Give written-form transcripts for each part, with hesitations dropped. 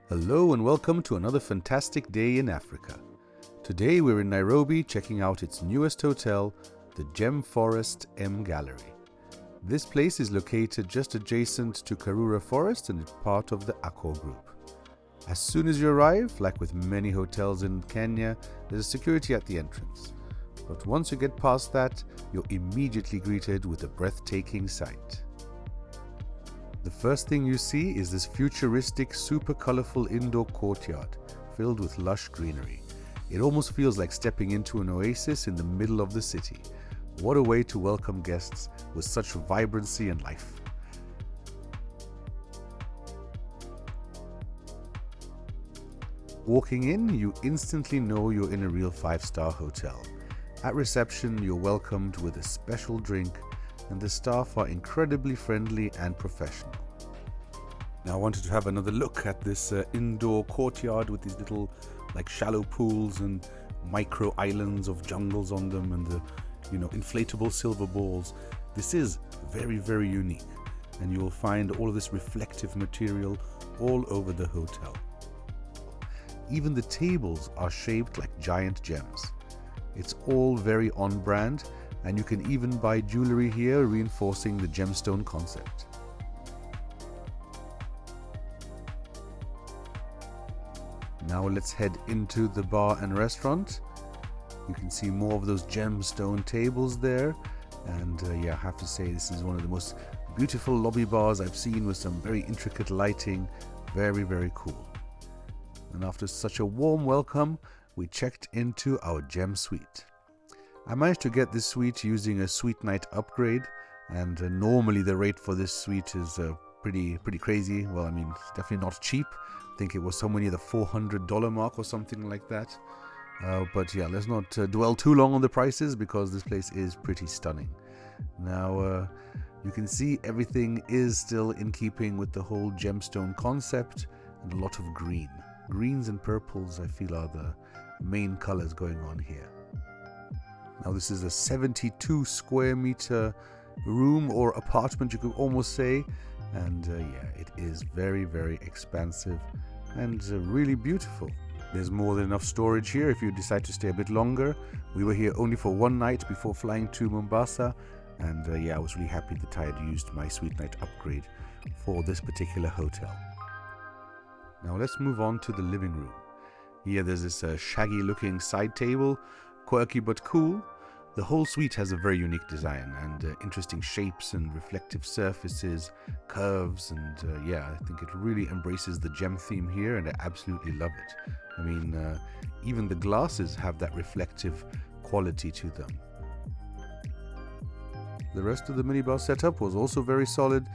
Hello and welcome to another fantastic day in Africa. Today we're in Nairobi checking out its newest hotel, the Gem Forest MGallery. This place is located just adjacent to Karura Forest and is part of the Accor Group. As soon as you arrive, like with many hotels in Kenya, there's security at the entrance. But once you get past that, you're immediately greeted with a breathtaking sight. The first thing you see is this futuristic, super colorful indoor courtyard filled with lush greenery. It almost feels like stepping into an oasis in the middle of the city. What a way to welcome guests with such vibrancy and life. Walking in, you instantly know you're in a real 5-star hotel. At reception, you're welcomed with a special drink, and the staff are incredibly friendly and professional. Now I wanted to have another look at this indoor courtyard with these little shallow pools and micro islands of jungles on them and the inflatable silver balls. This is very, very unique, and you will find all of this reflective material all over the hotel. Even the tables are shaped like giant gems. It's all very on brand, and you can even buy jewelry here reinforcing the gemstone concept. Now let's head into the bar and restaurant. You can see more of those gemstone tables there, and I have to say this is one of the most beautiful lobby bars I've seen, with some very intricate lighting. Very, very cool. And after such a warm welcome, we checked into our gem suite. I managed to get this suite using a suite night upgrade, and normally the rate for this suite is pretty crazy. Well, it's definitely not cheap. I think it was somewhere near the $400 mark or something like that. But yeah, let's not dwell too long on the prices, because this place is pretty stunning. Now, you can see everything is still in keeping with the whole gemstone concept, and a lot of green. Greens and purples, I feel, are the main colors going on here. Now this is a 72 square meter room or apartment, you could almost say, and it is very, very expansive and really beautiful. There's more than enough storage here if you decide to stay a bit longer. We were here only for one night before flying to Mombasa, and I was really happy that I had used my suite night upgrade for this particular hotel. Now let's move on to the living room. Here there's this shaggy looking side table, quirky but cool. The whole suite has a very unique design and interesting shapes and reflective surfaces, curves, and I think it really embraces the gem theme here, and I absolutely love it. Even the glasses have that reflective quality to them. The rest of the minibar setup was also very solid.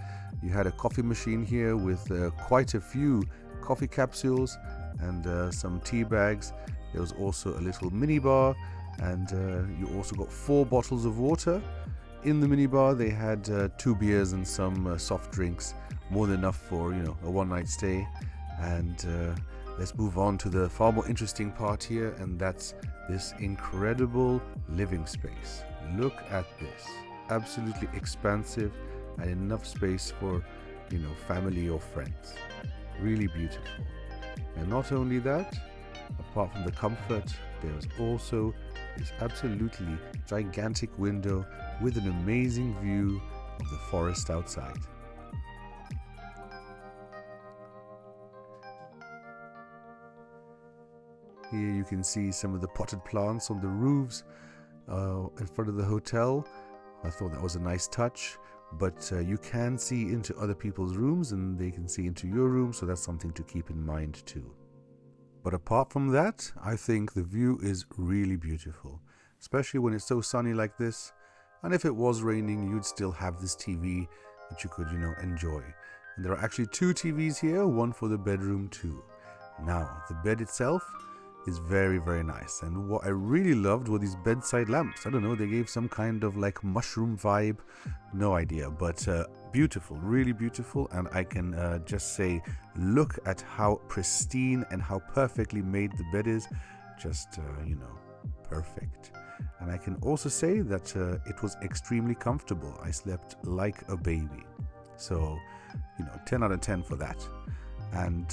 You had a coffee machine here with quite a few coffee capsules and some tea bags. There was also a little minibar, and you also got 4 bottles of water. In the minibar they had 2 beers and some soft drinks, more than enough for a one-night stay. And let's move on to the far more interesting part here, and that's this incredible living space. Look at this, absolutely expansive and enough space for family or friends. Really beautiful. And not only that, apart from the comfort, there's also this absolutely gigantic window with an amazing view of the forest outside. Here you can see some of the potted plants on the roofs in front of the hotel. I thought that was a nice touch. But you can see into other people's rooms, and they can see into your room, so that's something to keep in mind too. But apart from that, I think the view is really beautiful, especially when it's so sunny like this. And if it was raining, you'd still have this TV that you could enjoy. And there are actually 2 TVs here, one for the bedroom too. Now, the bed itself is very, very nice, and what I really loved were these bedside lamps. I don't know, they gave some kind of mushroom vibe, no idea, but beautiful, really beautiful. And I can just say, look at how pristine and how perfectly made the bed is. Just perfect. And I can also say that it was extremely comfortable. I slept like a baby, so 10 out of 10 for that. And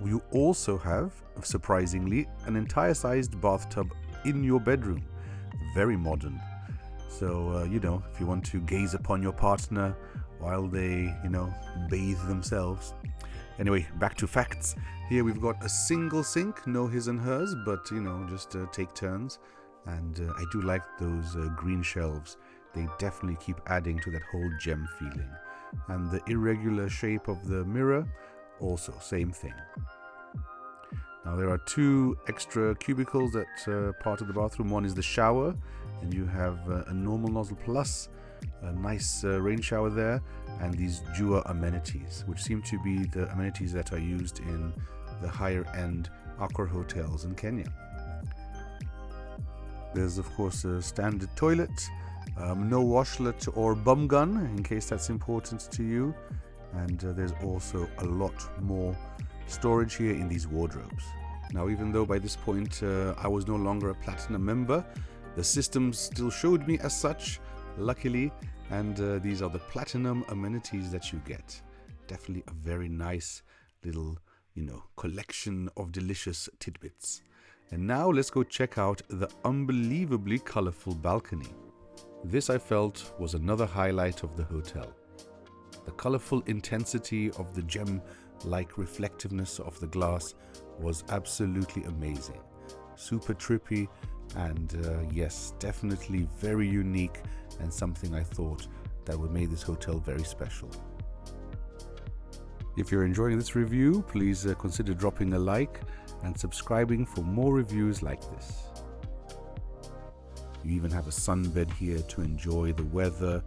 you also have, surprisingly, an entire sized bathtub in your bedroom. Very modern. So, if you want to gaze upon your partner while they, bathe themselves. Anyway, back to facts. Here we've got a single sink, no his and hers, but, just take turns. And I do like those green shelves. They definitely keep adding to that whole gem feeling. And the irregular shape of the mirror, also same thing. Now there are two extra cubicles at part of the bathroom. One is the shower, and you have a normal nozzle plus a nice rain shower there, and these Jua amenities, which seem to be the amenities that are used in the higher end Accor hotels in Kenya. There's of course a standard toilet, no washlet or bum gun in case that's important to you, and there's also a lot more storage here in these wardrobes. Now, even though by this point I was no longer a platinum member, the system still showed me as such, luckily, and these are the platinum amenities that you get. Definitely a very nice little, collection of delicious tidbits. And now let's go check out the unbelievably colorful balcony. This, I felt, was another highlight of the hotel. The colorful intensity of the gem-like reflectiveness of the glass was absolutely amazing. Super trippy, and yes, definitely very unique, and something I thought that would make this hotel very special. If you're enjoying this review, please consider dropping a like and subscribing for more reviews like this. You even have a sunbed here to enjoy the weather.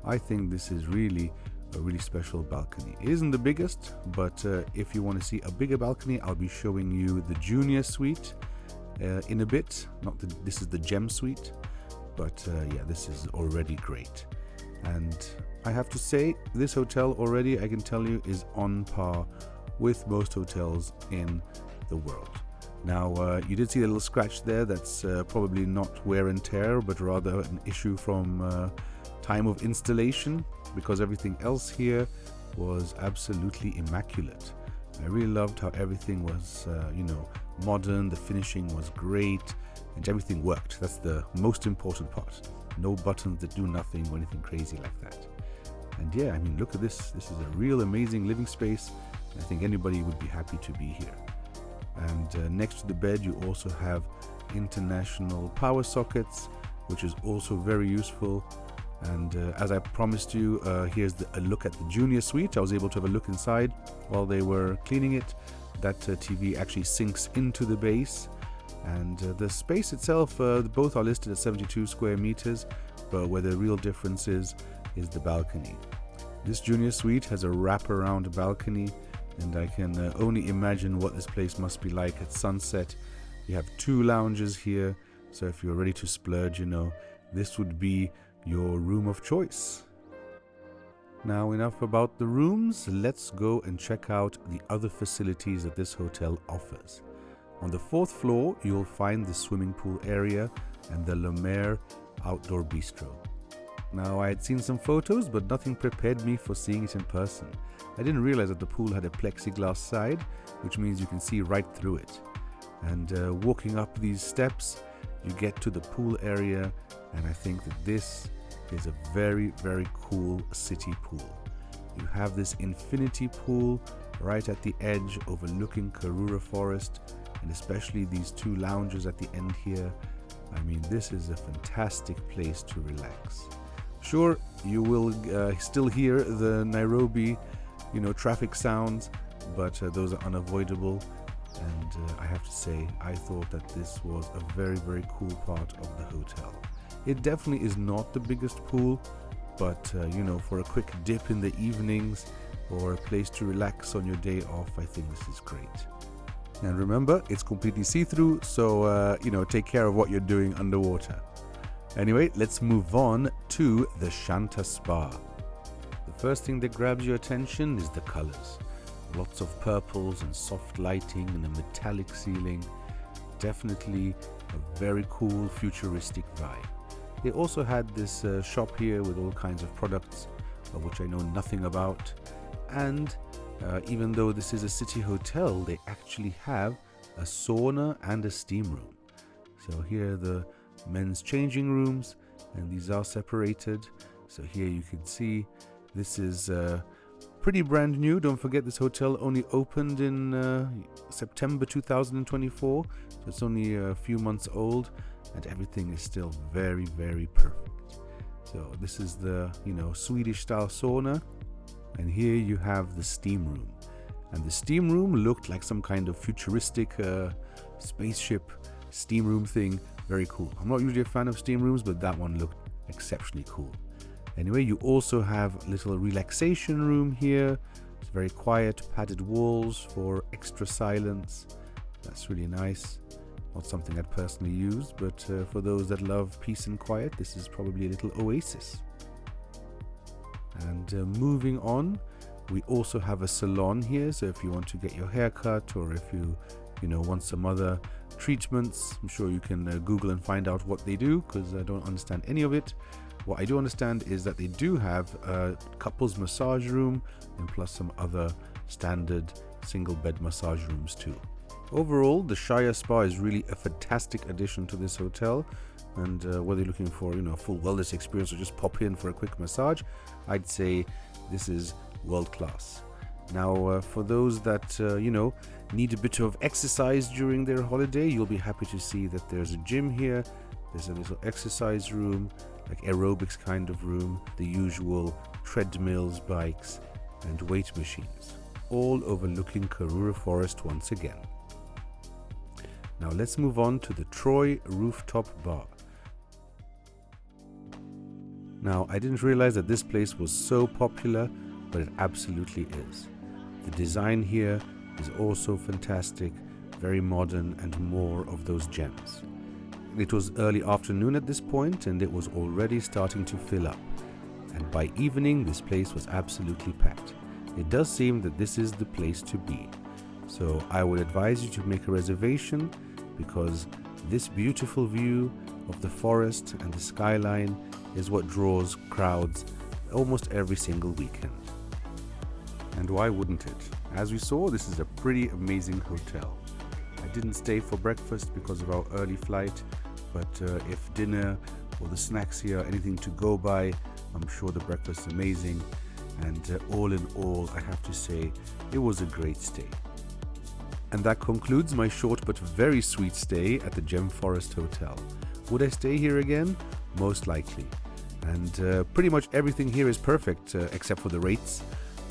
I think this is really a really special balcony. It isn't the biggest, but if you want to see a bigger balcony, I'll be showing you the junior suite in a bit. This is the gem suite, but yeah, this is already great. And I have to say, this hotel already, I can tell you, is on par with most hotels in the world. Now, you did see a little scratch there. That's probably not wear and tear, but rather an issue from time of installation, because everything else here was absolutely immaculate. I really loved how everything was, modern. The finishing was great, and everything worked. That's the most important part. No buttons that do nothing or anything crazy like that. And yeah, I mean, look at this. This is a real amazing living space. I think anybody would be happy to be here. And next to the bed, you also have international power sockets, which is also very useful. And as I promised you, here's a look at the junior suite. I was able to have a look inside while they were cleaning it. That TV actually sinks into the base. And the space itself, both are listed at 72 square meters, but where the real difference is the balcony. This junior suite has a wraparound balcony, and I can only imagine what this place must be like at sunset. You have two lounges here, so if you're ready to splurge, this would be your room of choice. Now, enough about the rooms. Let's go and check out the other facilities that this hotel offers. On the 4th floor, you'll find the swimming pool area and the Le Mer outdoor bistro. Now, I had seen some photos, but nothing prepared me for seeing it in person. I didn't realize that the pool had a plexiglass side, which means you can see right through it. And walking up these steps, you get to the pool area, and I think that this is a very, very cool city pool. You have this infinity pool right at the edge overlooking Karura Forest, and especially these two lounges at the end here. I mean, this is a fantastic place to relax. Sure, you will still hear the Nairobi, traffic sounds, but those are unavoidable. And I have to say, I thought that this was a very, very cool part of the hotel. It definitely is not the biggest pool, but for a quick dip in the evenings or a place to relax on your day off, I think this is great. And remember, it's completely see-through, so take care of what you're doing underwater. Anyway, let's move on to the Shanta Spa. The first thing that grabs your attention is the colors. Lots of purples and soft lighting and a metallic ceiling. Definitely a very cool futuristic vibe. They also had this shop here with all kinds of products, of which I know nothing about. And Even though this is a city hotel, they actually have a sauna and a steam room. So here are the men's changing rooms, and these are separated. So here you can see this is pretty brand new. Don't forget, this hotel only opened in September 2024, so it's only a few months old, and everything is still very, very perfect. So this is the Swedish style sauna, and here you have the steam room. And the steam room looked like some kind of futuristic spaceship steam room thing. Very cool. I'm not usually a fan of steam rooms, but that one looked exceptionally cool. Anyway, you also have a little relaxation room here. It's very quiet, padded walls for extra silence. That's really nice. Not something I'd personally use, but for those that love peace and quiet, this is probably a little oasis. And moving on, we also have a salon here. So if you want to get your hair cut, or if you want some other treatments, I'm sure you can Google and find out what they do, because I don't understand any of it. What I do understand is that they do have a couples massage room, and plus some other standard single bed massage rooms too. Overall, the Shanta Spa is really a fantastic addition to this hotel, and whether you're looking for a full wellness experience or just pop in for a quick massage, I'd say this is world class. Now for those that need a bit of exercise during their holiday, you'll be happy to see that there's a gym here. There's a little exercise room, like aerobics kind of room, the usual treadmills, bikes and weight machines, all overlooking Karura Forest once again. Now let's move on to the Troy Rooftop Bar. Now, I didn't realize that this place was so popular, but it absolutely is. The design here is also fantastic, very modern, and more of those gems. It was early afternoon at this point, and it was already starting to fill up. And by evening, this place was absolutely packed. It does seem that this is the place to be. So I would advise you to make a reservation, because this beautiful view of the forest and the skyline is what draws crowds almost every single weekend. And why wouldn't it? As we saw, this is a pretty amazing hotel. I didn't stay for breakfast because of our early flight, but if dinner or the snacks here are anything to go by, I'm sure the breakfast is amazing. And all in all, I have to say, it was a great stay. And that concludes my short but very sweet stay at the Gem Forest Hotel. Would I stay here again? Most likely. And pretty much everything here is perfect except for the rates,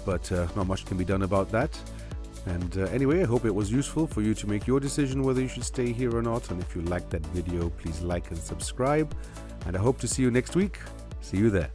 but not much can be done about that. And anyway, I hope it was useful for you to make your decision whether you should stay here or not. And if you liked that video, please like and subscribe. And I hope to see you next week. See you there.